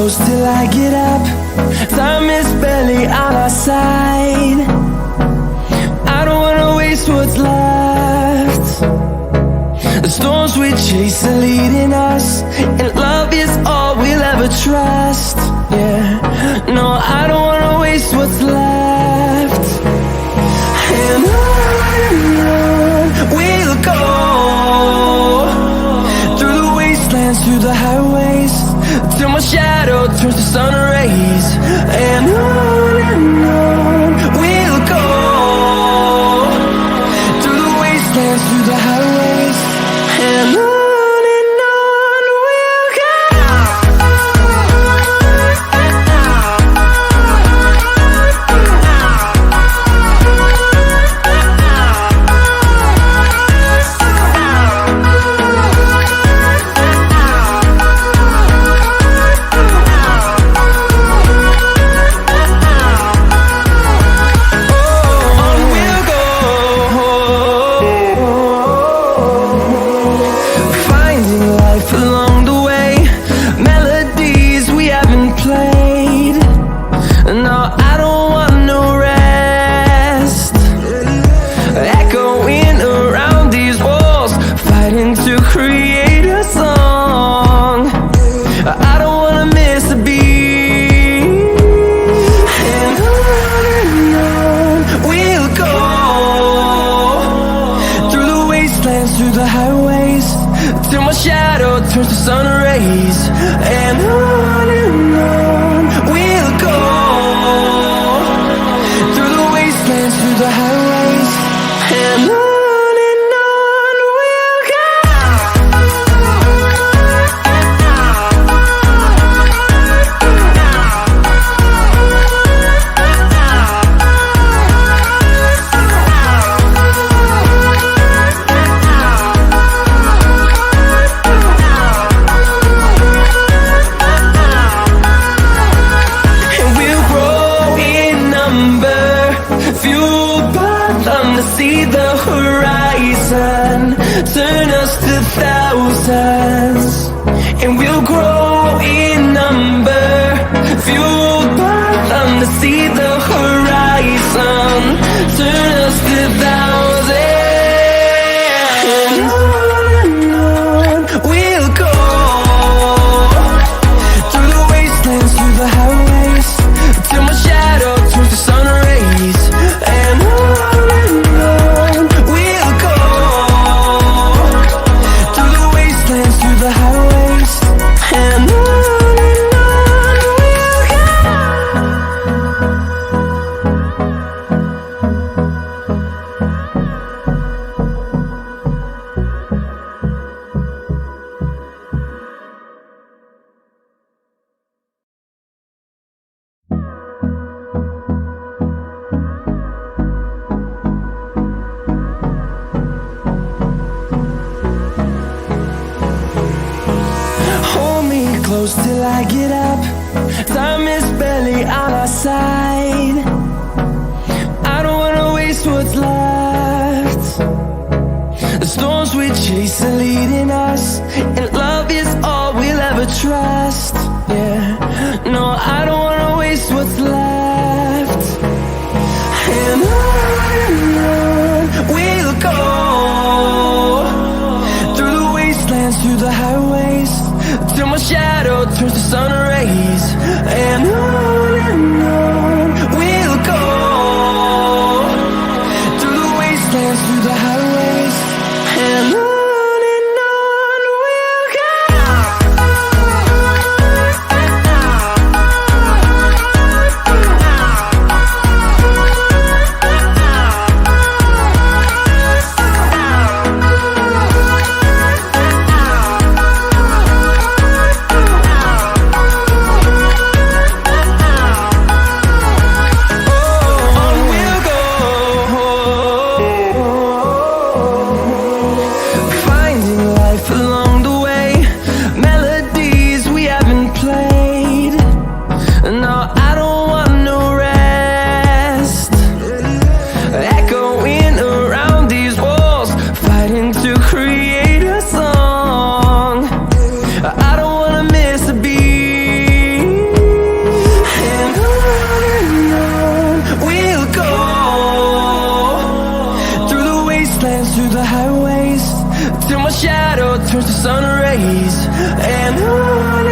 close till I get up. Time is barely on our side. I don't wanna waste what's left. The storms we chase are leading us, and love is all we'll ever trust. Yeah, no, I don't wanna waste what's left. And on we'll go, through the wastelands, through the highways, till my shadow turns to sun rays. And on we'll go, through the wastelands, through the highways, and on we'll go. Through the highways, till my shadow turns to sun rays. And on we'll go, through the wastelands, through the highways, and on we'll go. See the horizon, turn us to thousands, and we'll grow in number, fueled by them. To see the horizon, turn us to thousands, and on we'll go, through the wastelands, through the highways, till my shadow turns to sun rays. And close till I get up. Time is barely on our side. I don't wanna waste what's left. The storms we chase are leading us, and love is all we'll ever trust. Yeah, no, I don't wanna waste what's left. And on we'll go, through the wastelands, through the highways, till my shadow turns to sun rays. And on we'll go, through the wastelands, through the highways, and on dance through the highways till my shadow turns to sun rays. And on